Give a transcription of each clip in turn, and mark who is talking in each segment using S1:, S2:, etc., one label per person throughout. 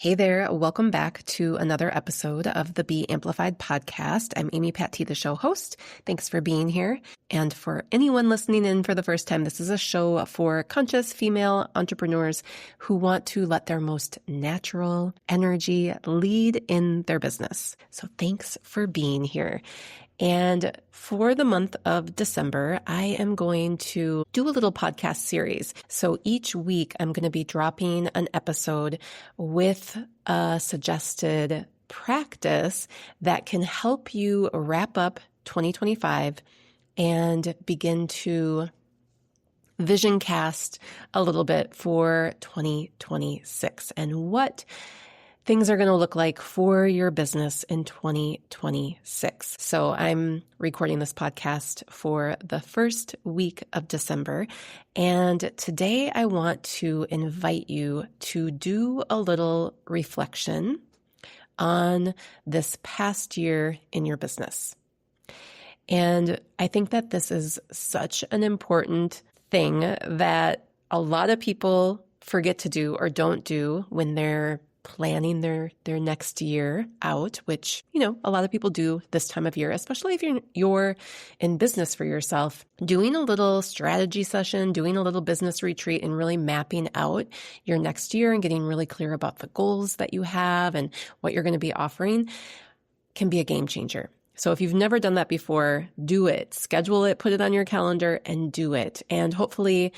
S1: Hey there, welcome back to another episode of the Be Amplified podcast. I'm Amy Patee, the show host. Thanks for being here. And for anyone listening in for the first time, this is a show for conscious female entrepreneurs who want to let their most natural energy lead in their business. So thanks for being here. And for the month of December, I am going to do a little podcast series. So each week, I'm going to be dropping an episode with a suggested practice that can help you wrap up 2025 and begin to vision cast a little bit for 2026 and what things are going to look like for your business in 2026. So I'm recording this podcast for the first week of December. And today I want to invite you to do a little reflection on this past year in your business. And I think that this is such an important thing that a lot of people forget to do or don't do when they're planning their next year out, which, a lot of people do this time of year, especially if you're in business for yourself, doing a little strategy session, doing a little business retreat and really mapping out your next year and getting really clear about the goals that you have and what you're going to be offering can be a game changer. So if you've never done that before, do it, schedule it, put it on your calendar and do it. And hopefully,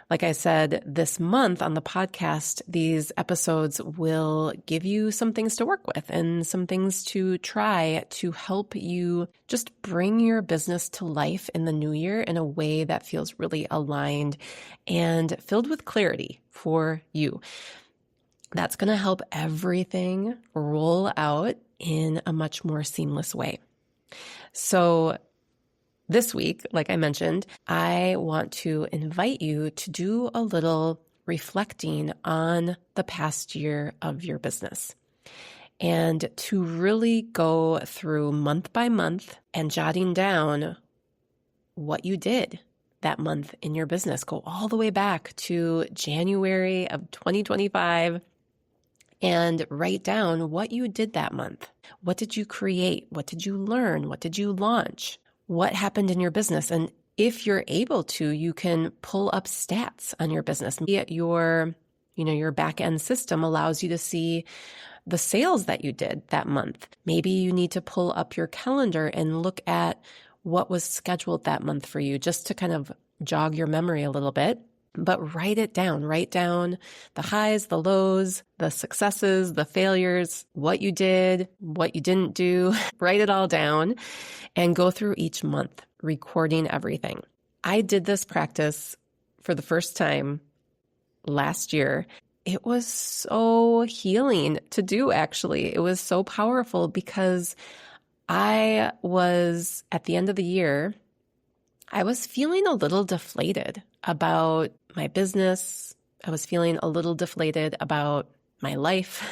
S1: like I said, this month on the podcast, these episodes will give you some things to work with and some things to try to help you just bring your business to life in the new year in a way that feels really aligned and filled with clarity for you. That's going to help everything roll out in a much more seamless way. So this week, like I mentioned, I want to invite you to do a little reflecting on the past year of your business and to really go through month by month and jotting down what you did that month in your business. Go all the way back to January of 2025 and write down what you did that month. What did you create? What did you learn? What did you launch? What happened in your business? And if you're able to, you can pull up stats on your business. Your back end system allows you to see the sales that you did that month. Maybe you need to pull up your calendar and look at what was scheduled that month for you, just to kind of jog your memory a little bit. But write it down. Write down the highs, the lows, the successes, the failures, what you did, what you didn't do. Write it all down and go through each month, recording everything. I did this practice for the first time last year. It was so healing to do, actually. It was so powerful because I was, at the end of the year, I was feeling a little deflated about my business. I was feeling a little deflated about my life.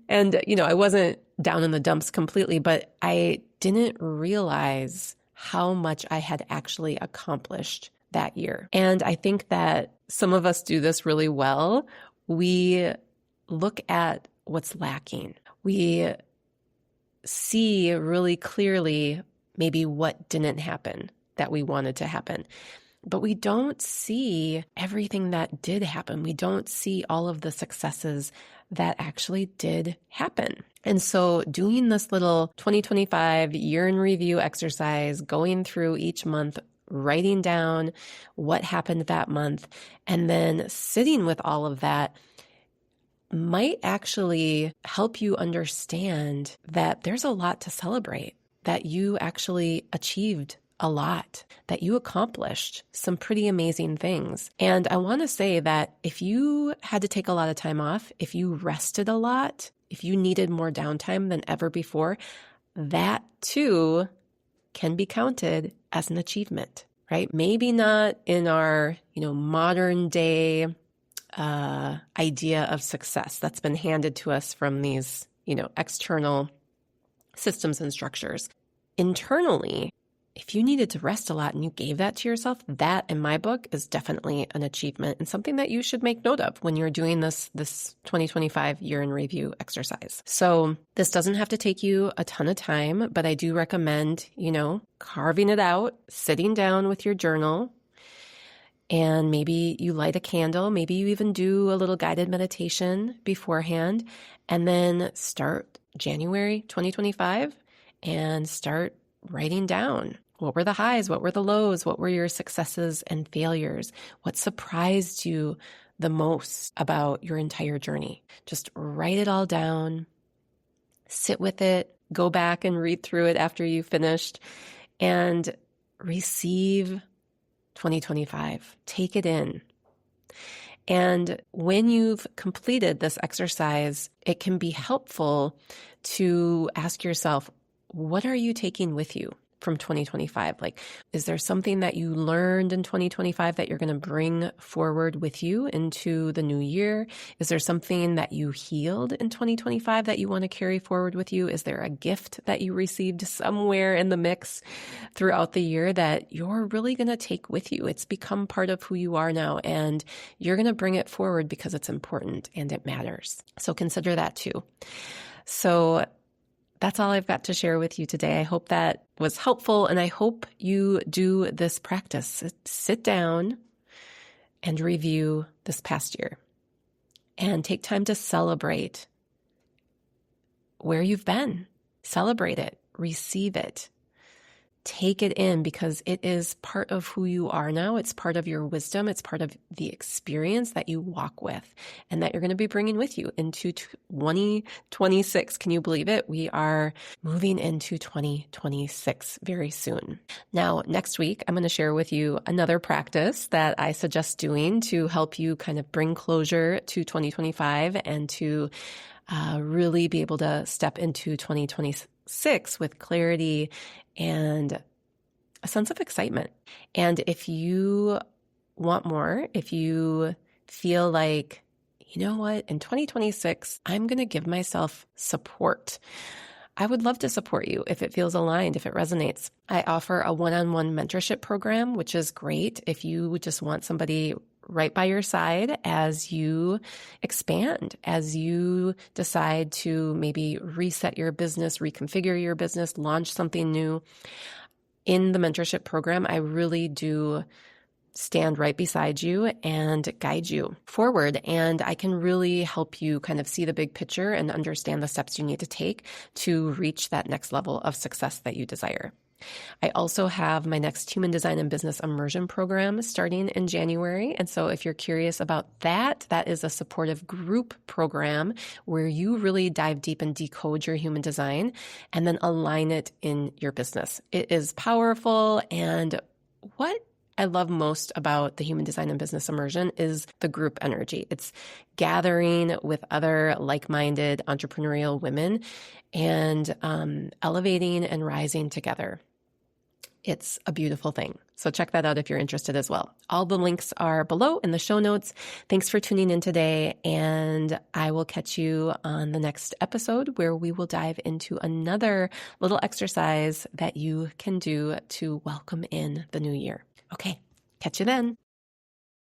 S1: And, I wasn't down in the dumps completely, but I didn't realize how much I had actually accomplished that year. And I think that some of us do this really well. We look at what's lacking. We see really clearly maybe what didn't happen that we wanted to happen. But we don't see everything that did happen. We don't see all of the successes that actually did happen. And so doing this little 2025 year in review exercise, going through each month, writing down what happened that month, and then sitting with all of that might actually help you understand that there's a lot to celebrate, that you actually achieved a lot, that you accomplished some pretty amazing things. And I want to say that if you had to take a lot of time off, if you rested a lot, if you needed more downtime than ever before, that too can be counted as an achievement, right? Maybe not in our, modern day idea of success that's been handed to us from these, external systems and structures. Internally, if you needed to rest a lot and you gave that to yourself, that in my book is definitely an achievement and something that you should make note of when you're doing this 2025 year in review exercise. So this doesn't have to take you a ton of time, but I do recommend, carving it out, sitting down with your journal, and maybe you light a candle. Maybe you even do a little guided meditation beforehand, and then start January 2025 and start writing down. What were the highs? What were the lows? What were your successes and failures? What surprised you the most about your entire journey? Just write it all down, sit with it, go back and read through it after you finished, and receive 2025. Take it in. And when you've completed this exercise, it can be helpful to ask yourself, what are you taking with you from 2025? Like, is there something that you learned in 2025 that you're going to bring forward with you into the new year? Is there something that you healed in 2025 that you want to carry forward with you? Is there a gift that you received somewhere in the mix throughout the year that you're really going to take with you? It's become part of who you are now, and you're going to bring it forward because it's important and it matters. So consider that too. So that's all I've got to share with you today. I hope that was helpful, and I hope you do this practice. Sit down and review this past year and take time to celebrate where you've been. Celebrate it, receive it, take it in, because it is part of who you are now. It's part of your wisdom. It's part of the experience that you walk with and that you're going to be bringing with you into 2026. Can you believe it? We are moving into 2026 very soon. Now, next week, I'm going to share with you another practice that I suggest doing to help you kind of bring closure to 2025 and to really be able to step into 2026 with clarity and a sense of excitement. And if you want more, if you feel like, you know what, in 2026, I'm going to give myself support, I would love to support you if it feels aligned, if it resonates. I offer a one-on-one mentorship program, which is great if you just want somebody right by your side as you expand, as you decide to maybe reset your business, reconfigure your business, launch something new. In the mentorship program, I really do stand right beside you and guide you forward. And I can really help you kind of see the big picture and understand the steps you need to take to reach that next level of success that you desire. I also have my next Human Design and Business Immersion program starting in January. And so if you're curious about that, that is a supportive group program where you really dive deep and decode your human design and then align it in your business. It is powerful. And what I love most about the Human Design and Business Immersion is the group energy. It's gathering with other like-minded entrepreneurial women and elevating and rising together. It's a beautiful thing. So check that out if you're interested as well. All the links are below in the show notes. Thanks for tuning in today, and I will catch you on the next episode where we will dive into another little exercise that you can do to welcome in the new year. Okay, catch you then.